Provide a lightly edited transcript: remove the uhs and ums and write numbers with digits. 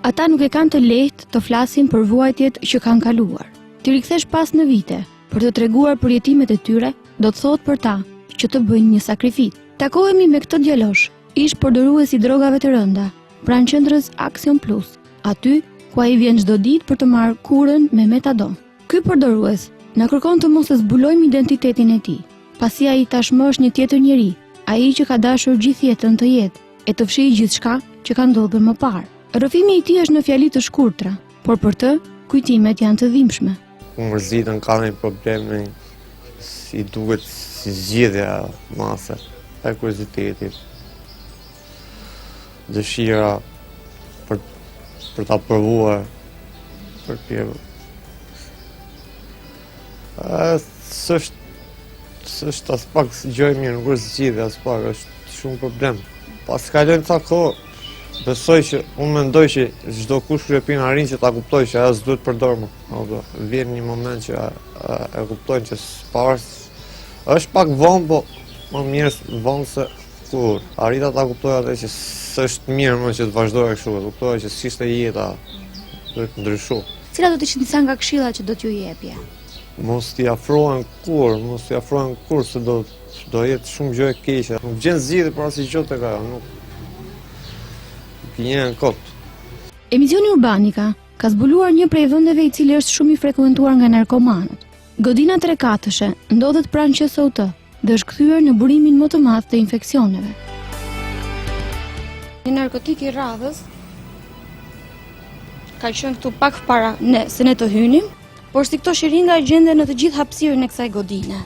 Ata nuk e kanë të lehtë të flasin për vuajtjet që kanë kaluar. Ti rikthesh pas në vite për të treguar për jetimet e tyre, do të thotë për ta që të bëjnë një sakrificë. Takohemi me këtë djalosh, ish përdorues i drogave të rënda, pranë qendrës Action Plus, aty ku ai vjen çdo ditë për të marrë kurën me metadon. Ky përdorues na kërkon të mos e zbulojmë identitetin e tij, pasi ai tashmë është një tjetër njeri, ai që ka dashur gjithë jetën të jetë e të fshijë gjithçka që ka ndodhur më parë. Rrëfimi i tij është në fjali të shkurtra, por për të kujtimet janë të dhimbshme. Mërzitën ka një probleme, si duket si zgjidhja mase, e kuriozitetit, dëshira për ta provuar, për tjerë. S'është as pak gjë e mirë, nuk është zgjidhja as pak, është shumë problem. Pas kalojnë ca kohë, besoj që unë mendoj që çdo kush kur e pin arrin që ta kuptoj që ajo s'duhet përdor më. Vjen një moment që e kuptojnë që është pak vonë, po më mirë vonë se kur. Arrita ta kuptoj atë që s'është mirë më që të vazhdoj kështu, kuptoj që s'ishte jeta, duhet të ndryshoj. Cilat do të ishin disa nga këshillat që do t'ju jepje? Mos t'i afrohen kur, se do jetë shumë gjë e keqe. Nuk gjen zgjidhje për asnjë gjë tek ajo, nuk gjen kot. Emisioni Urbanika ka zbuluar një prej vendeve i cili është shumë i frekuentuar nga narkomanët. Godina Trekatëshe ndodhet pranë QSOT dhe është kthyer në burimin më të madh të infeksioneve. Një narkotik i radhës ka qenë këtu pak para se ne të hynim, por si këto shiringa gjenden në të gjithë hapësirën e kësaj godine.